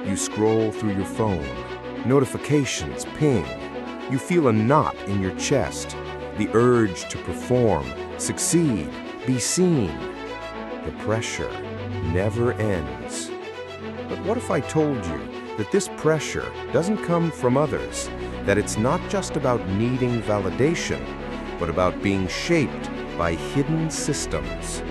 You scroll through your phone. Notifications ping. You feel a knot in your chest. The urge to perform, succeed, be seen. The pressure never ends. But what if I told you that this pressure doesn't come from others, that it's not just about needing validation, but about being shaped by hidden systems?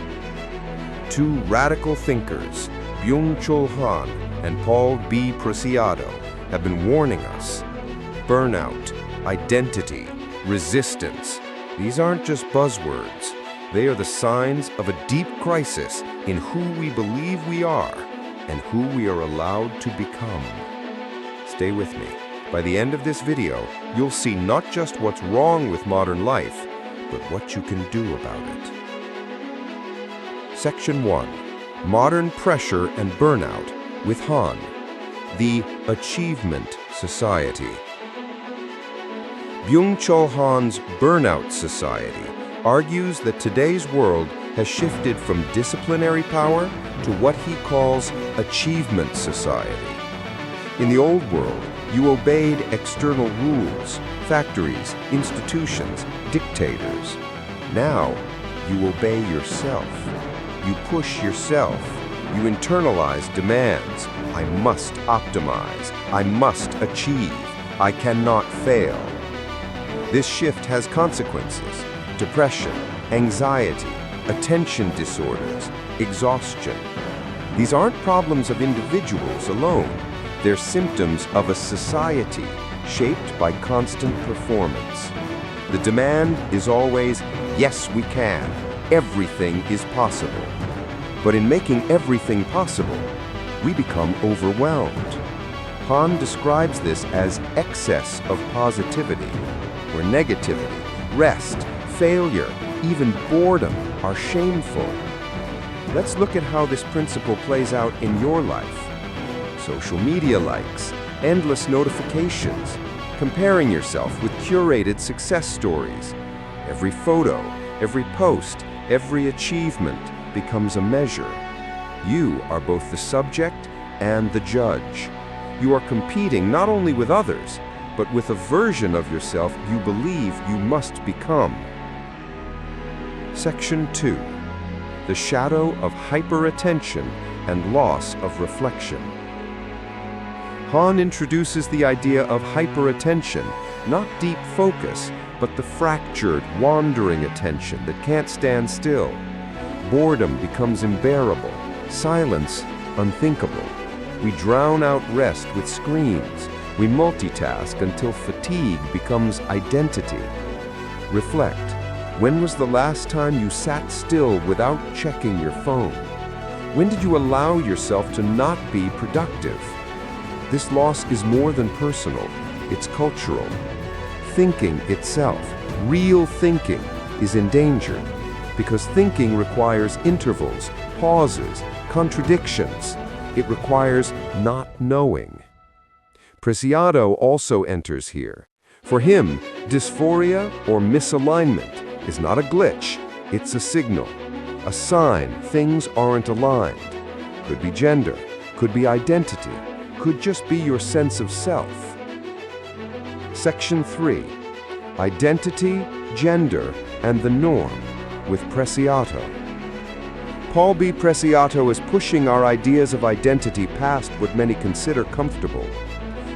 Two radical thinkers, Byung-Chul Han and Paul B. Preciado, have been warning us. Burnout, identity, resistance, these aren't just buzzwords. They are the signs of a deep crisis in who we believe we are and who we are allowed to become. Stay with me. By the end of this video, you'll see not just what's wrong with modern life, but what you can do about it. Section 1. Modern Pressure and Burnout with Han, the Achievement Society. Byung-Chul Han's Burnout Society argues that today's world has shifted from disciplinary power to what he calls Achievement Society. In the old world, you obeyed external rules, factories, institutions, dictators. Now, you obey yourself. You push yourself. You internalize demands. I must optimize. I must achieve. I cannot fail. This shift has consequences: depression, anxiety, attention disorders, exhaustion. These aren't problems of individuals alone. They're symptoms of a society shaped by constant performance. The demand is always, yes, we can. Everything is possible. But in making everything possible, we become overwhelmed. Han describes this as excess of positivity, where negativity, rest, failure, even boredom are shameful. Let's look at how this principle plays out in your life. Social media likes, endless notifications, comparing yourself with curated success stories. Every photo, every post, every achievement becomes a measure. You are both the subject and the judge. You are competing not only with others, but with a version of yourself you believe you must become. Section 2. The shadow of hyperattention and loss of reflection. Han introduces the idea of hyperattention, not deep focus, but the fractured, wandering attention that can't stand still. Boredom becomes unbearable, silence unthinkable. We drown out rest with screens. We multitask until fatigue becomes identity. Reflect. When was the last time you sat still without checking your phone? When did you allow yourself to not be productive? This loss is more than personal, it's cultural. Thinking itself, real thinking, is endangered because thinking requires intervals, pauses, contradictions. It requires not knowing. Preciado also enters here. For him, dysphoria or misalignment is not a glitch, it's a signal, a sign things aren't aligned. Could be gender, could be identity, could just be your sense of self. Section 3. Identity, gender, and the norm with Preciado. Paul B. Preciado is pushing our ideas of identity past what many consider comfortable.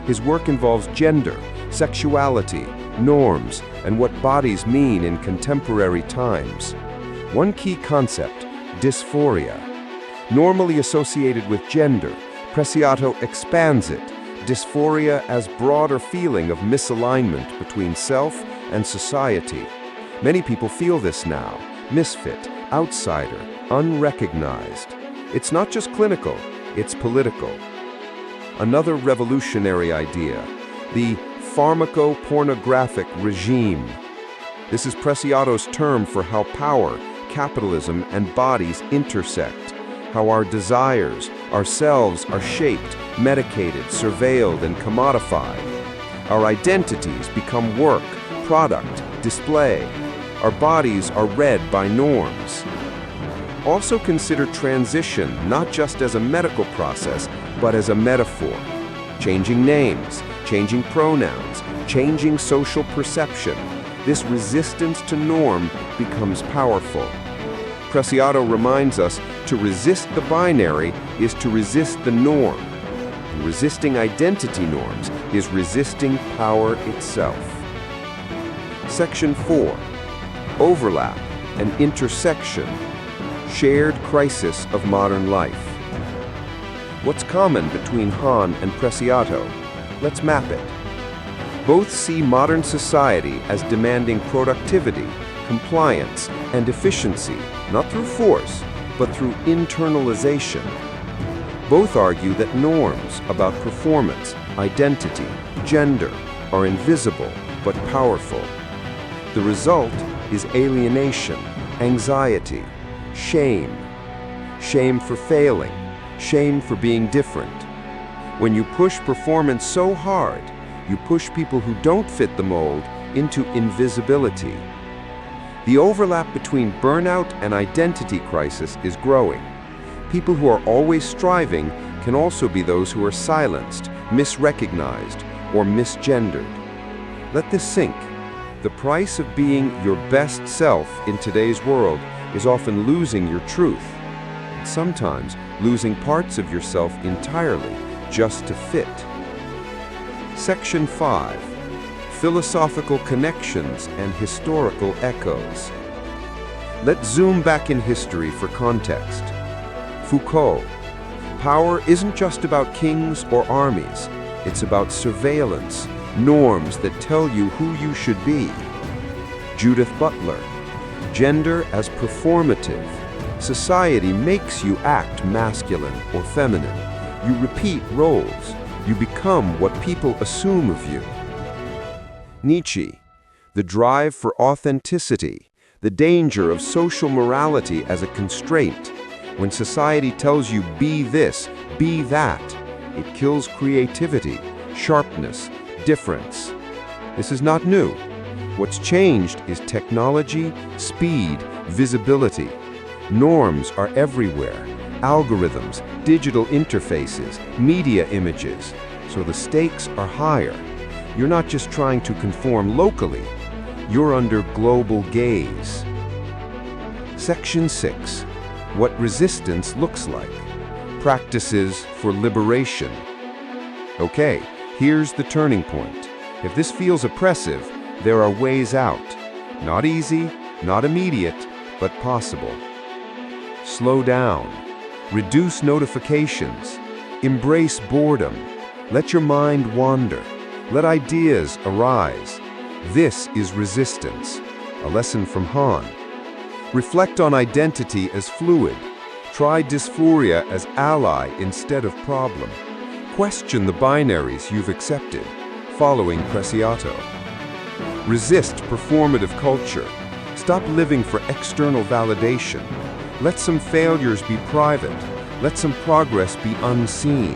His work involves gender, sexuality, norms, and what bodies mean in contemporary times. One key concept, dysphoria. Normally associated with gender, Preciado expands it, dysphoria as broader feeling of misalignment between self and society. Many people feel this now, misfit, outsider, unrecognized. It's not just clinical, it's political. Another revolutionary idea, the pharmacopornographic regime. This is Preciado's term for how power, capitalism, and bodies intersect, how our desires, ourselves are shaped, medicated, surveilled, and commodified. Our identities become work, product, display. Our bodies are read by norms. Also consider transition not just as a medical process, but as a metaphor. Changing names, changing pronouns, changing social perception. This resistance to norm becomes powerful. Preciado reminds us to resist the binary is to resist the norm. And resisting identity norms is resisting power itself. Section 4. Overlap and intersection. Shared crisis of modern life. What's common between Han and Preciado? Let's map it. Both see modern society as demanding productivity, compliance, and efficiency, not through force, but through internalization. Both argue that norms about performance, identity, gender are invisible but powerful. The result is alienation, anxiety, shame. Shame for failing, shame for being different. When you push performance so hard, you push people who don't fit the mold into invisibility. The overlap between burnout and identity crisis is growing. People who are always striving can also be those who are silenced, misrecognized, or misgendered. Let this sink. The price of being your best self in today's world is often losing your truth, and sometimes losing parts of yourself entirely just to fit. Section 5. Philosophical connections and historical echoes. Let's zoom back in history for context. Foucault. Power isn't just about kings or armies. It's about surveillance, norms that tell you who you should be. Judith Butler. Gender as performative. Society makes you act masculine or feminine. You repeat roles. You become what people assume of you. Nietzsche. The drive for authenticity. The danger of social morality as a constraint. When society tells you be this, be that, it kills creativity, sharpness, difference. This is not new. What's changed is technology, speed, visibility. Norms are everywhere. Algorithms, digital interfaces, media images. So the stakes are higher. You're not just trying to conform locally. You're under global gaze. Section 6. What resistance looks like. Practices for liberation. Okay, here's the turning point. If this feels oppressive, there are ways out. Not easy, not immediate, but possible. Slow down. Reduce notifications. Embrace boredom. Let your mind wander. Let ideas arise. This is resistance. A lesson from Han. Reflect on identity as fluid. Try dysphoria as ally instead of problem. Question the binaries you've accepted, following Preciado. Resist performative culture. Stop living for external validation. Let some failures be private. Let some progress be unseen.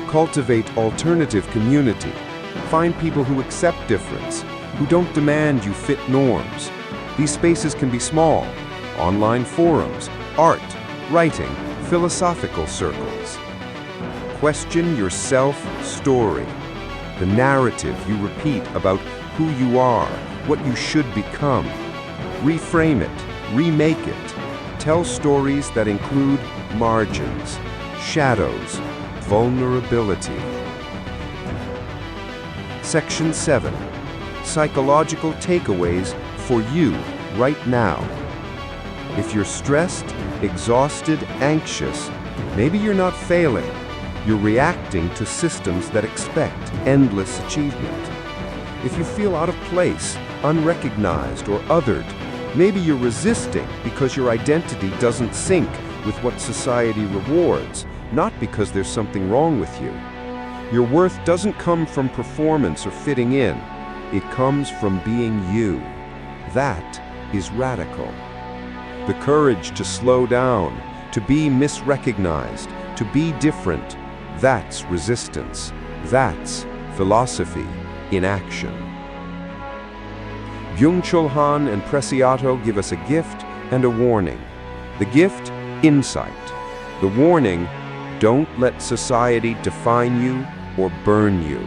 Cultivate alternative community. Find people who accept difference, who don't demand you fit norms. These spaces can be small: online forums, art, writing, philosophical circles. Question your self-story, the narrative you repeat about who you are, what you should become. Reframe it, remake it. Tell stories that include margins, shadows, vulnerability. Section 7. Psychological takeaways for you right now. If you're stressed, exhausted, anxious, maybe you're not failing. You're reacting to systems that expect endless achievement. If you feel out of place, unrecognized, or othered, maybe you're resisting because your identity doesn't sync with what society rewards, not because there's something wrong with you. Your worth doesn't come from performance or fitting in. It comes from being you. That is radical. The courage to slow down, to be misrecognized, to be different, that's resistance. That's philosophy in action. Byung-Chul Han and Preciado give us a gift and a warning. The gift, insight. The warning, Don't let society define you or burn you.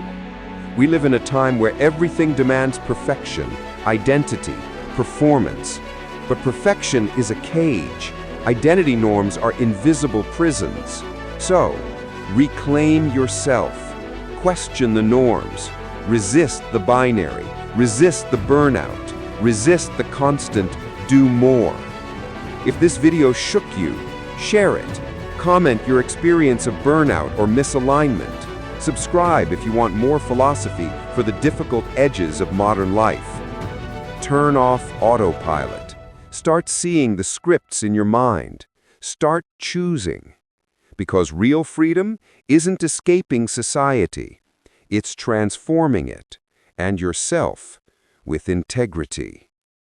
We live in a time where everything demands perfection, identity, performance. But perfection is a cage. Identity norms are invisible prisons. So, reclaim yourself. Question the norms. Resist the binary. Resist the burnout. Resist the constant do more. If this video shook you, share it. Comment your experience of burnout or misalignment. Subscribe if you want more philosophy for the difficult edges of modern life. Turn off autopilot. Start seeing the scripts in your mind. Start choosing. Because real freedom isn't escaping society. It's transforming it and yourself with integrity.